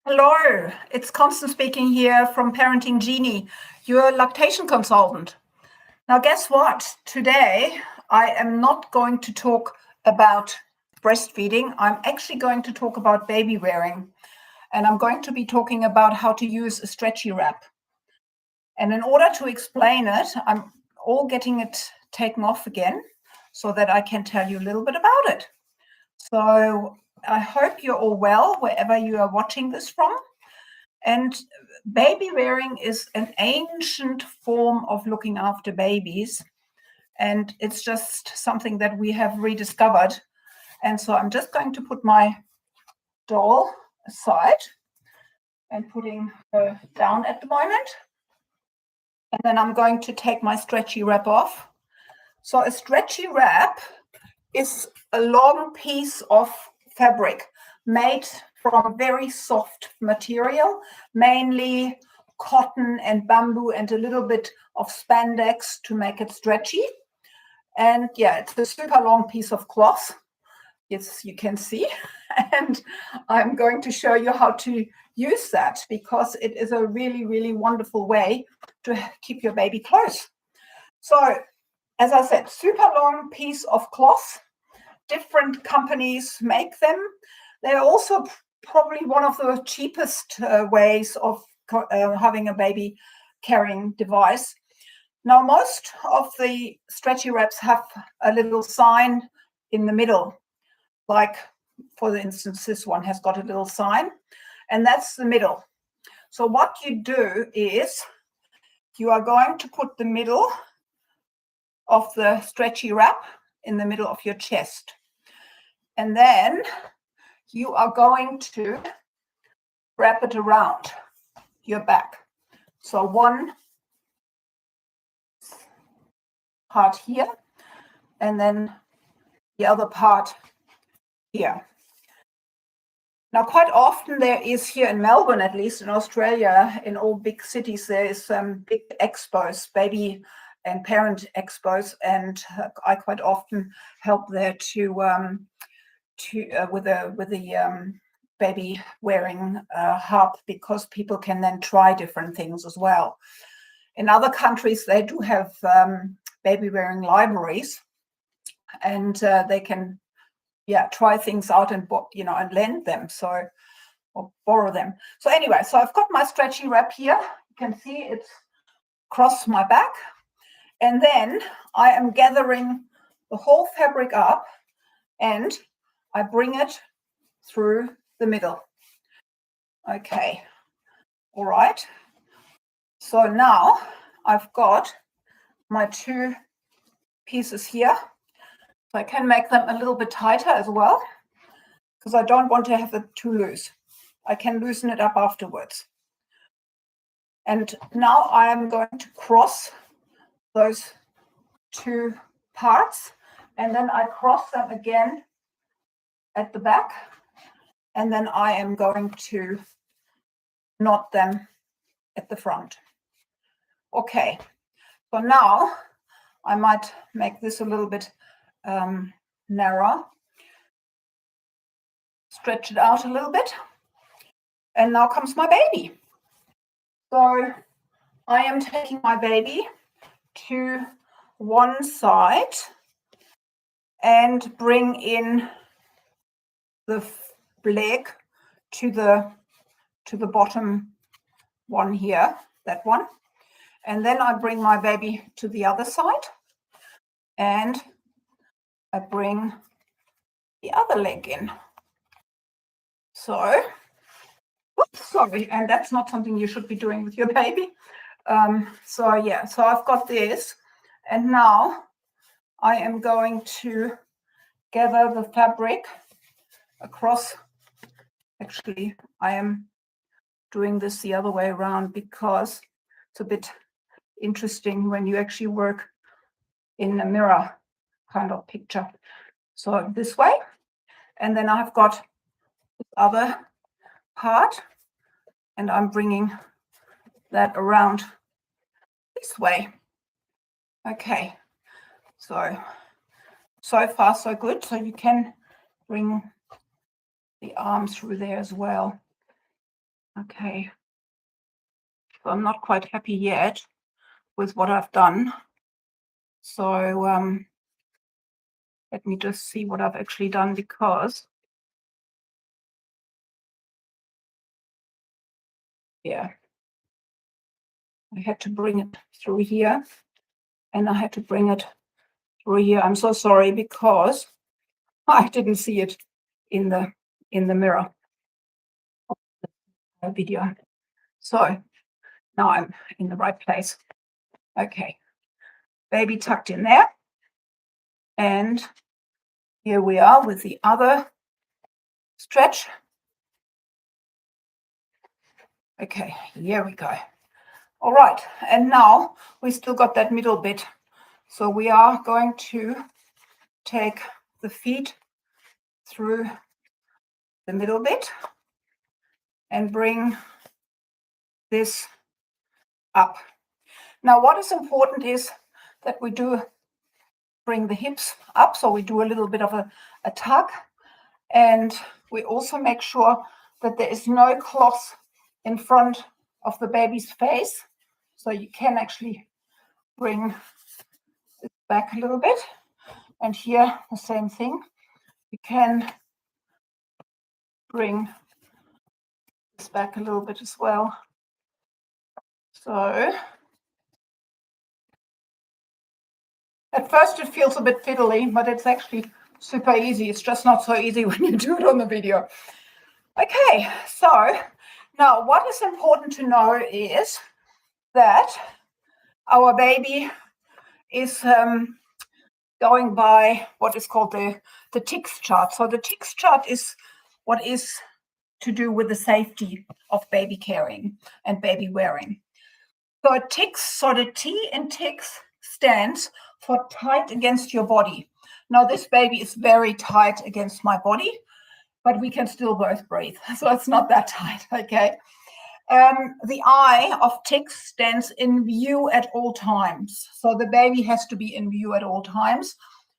Hello, it's Constance speaking here from Parenting Genie, your lactation consultant. Now, guess what? Today, I am not going to talk about breastfeeding. I'm actually going to talk about baby wearing. And I'm going to be talking about how to use a stretchy wrap. And in order to explain it, I'm all getting it taken off again so that I can tell you a little bit about it. So I hope you're all well, wherever you are watching this from. And baby wearing is an ancient form of looking after babies. And it's just something that we have rediscovered. And so I'm just going to put my doll aside and putting her down at the moment. And then I'm going to take my stretchy wrap off. So a stretchy wrap is a long piece of fabric made from very soft material, mainly cotton and bamboo and a little bit of spandex to make it stretchy. And yeah, it's a super long piece of cloth. Yes, you can see. And I'm going to show you how to use that because it is a really, really wonderful way to keep your baby close. So, as I said, super long piece of cloth. Different companies make them. They're also probably one of the cheapest ways of having a baby carrying device. Now, most of the stretchy wraps have a little sign in the middle, like for instance, this one has got a little sign, and that's the middle. So what you do is you are going to put the middle of the stretchy wrap in the middle of your chest. And then you are going to wrap it around your back. So one part here, and then the other part here. Now, quite often there is here in Melbourne, at least in Australia, in all big cities, there is big expos, baby and parent expos, and I quite often help there with the baby wearing hub, because people can then try different things as well. In other countries, they do have baby wearing libraries, and they can try things out and and lend them, or borrow them. So anyway, so I've got my stretchy wrap here. You can see it's across my back, and then I am gathering the whole fabric up and I bring it through the middle. Okay, all right. So now I've got my two pieces here. So I can make them a little bit tighter as well, because I don't want to have it too loose. I can loosen it up afterwards. And now I am going to cross those two parts, and then I cross them again at the back, and then I am going to knot them at the front. Okay, so now I might make this a little bit narrow, stretch it out a little bit, and now comes my baby. So I am taking my baby to one side and bring in the leg to the bottom one here, that one. And then I bring my baby to the other side and I bring the other leg in. So, oops, sorry, and that's not something you should be doing with your baby. So I've got this, and now I am going to gather the fabric across. Actually, I am doing this the other way around because it's a bit interesting when you actually work in a mirror kind of picture. So this way, and then I've got the other part, and I'm bringing that around this way. Okay, so far so good. So you can bring the arms through there as well. Okay. So I'm not quite happy yet with what I've done. So let me just see what I've actually done, because yeah, I had to bring it through here, and I had to bring it through here. I'm so sorry, because I didn't see it in the mirror video. So now I'm in the right place. Okay, baby tucked in there, and here we are with the other stretch. Okay, here we go. All right, and now we still got that middle bit. So we are going to take the feet through the middle bit and bring this up. Now, what is important is that we do bring the hips up. So we do a little bit of a tug, and we also make sure that there is no cloth in front of the baby's face. So you can actually bring it back a little bit. And here, the same thing. You can bring this back a little bit as well. So at first it feels a bit fiddly, but it's actually super easy. It's just not so easy when you do it on the video. Okay, so now what is important to know is that our baby is going by what is called the T.I.C.K.S chart. So the T.I.C.K.S chart is what is to do with the safety of baby carrying and baby wearing. So T.I.C.K.S, so the T in T.I.C.K.S stands for tight against your body. Now this baby is very tight against my body, but we can still both breathe. So it's not that tight, okay? The I of T.I.C.K.S stands in view at all times. So the baby has to be in view at all times.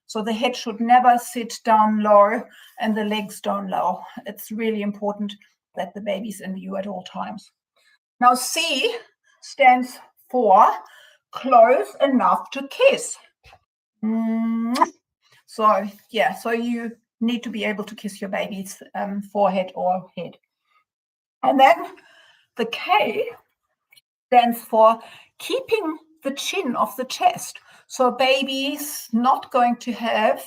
So the head should never sit down low and the legs down low. It's really important that the baby's in view at all times. Now C stands for close enough to kiss. So yeah, so you need to be able to kiss your baby's forehead or head. And then the K stands for keeping the chin off the chest. So baby's not going to have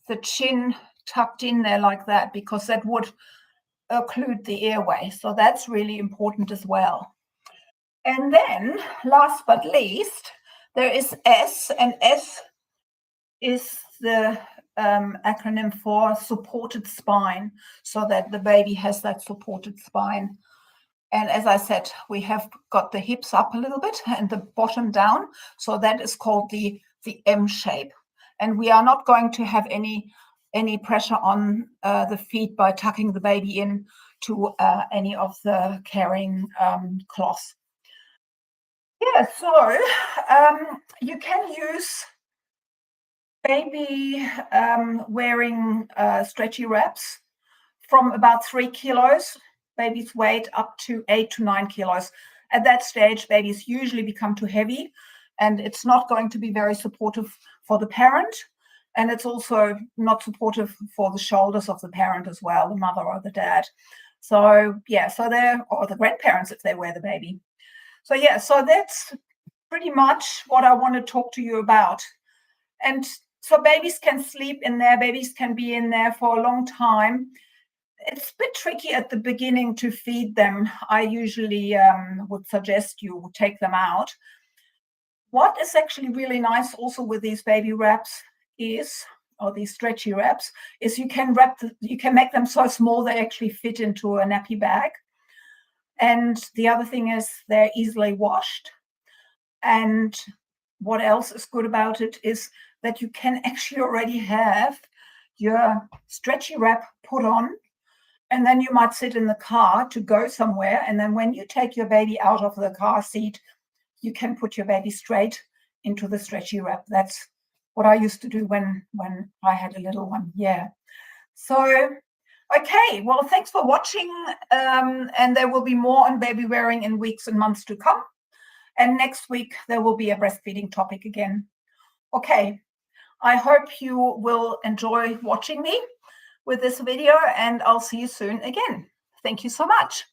the chin tucked in there like that, because that would occlude the airway. So that's really important as well. And then last but least, there is S, and S is the acronym for supported spine, so that the baby has that supported spine. And as I said, we have got the hips up a little bit and the bottom down. So that is called the M shape. And we are not going to have any pressure on the feet by tucking the baby in to any of the carrying cloth. Yeah, so you can use baby wearing stretchy wraps from about 3 kilos. Baby's weight up to 8 to 9 kilos. At that stage, babies usually become too heavy, and it's not going to be very supportive for the parent. And it's also not supportive for the shoulders of the parent as well, the mother or the dad. So yeah, so or the grandparents if they wear the baby. So yeah, so that's pretty much what I want to talk to you about. And so babies can sleep in there, babies can be in there for a long time. It's a bit tricky at the beginning to feed them. I usually would suggest you take them out. What is actually really nice also with these baby wraps is, or these stretchy wraps, is you can make them so small they actually fit into a nappy bag. And the other thing is they're easily washed. And what else is good about it is that you can actually already have your stretchy wrap put on, and then you might sit in the car to go somewhere. And then when you take your baby out of the car seat, you can put your baby straight into the stretchy wrap. That's what I used to do when I had a little one. Yeah. So, Okay, well, thanks for watching. And there will be more on baby wearing in weeks and months to come. And next week, there will be a breastfeeding topic again. Okay, I hope you will enjoy watching me with this video, and I'll see you soon again. Thank you so much.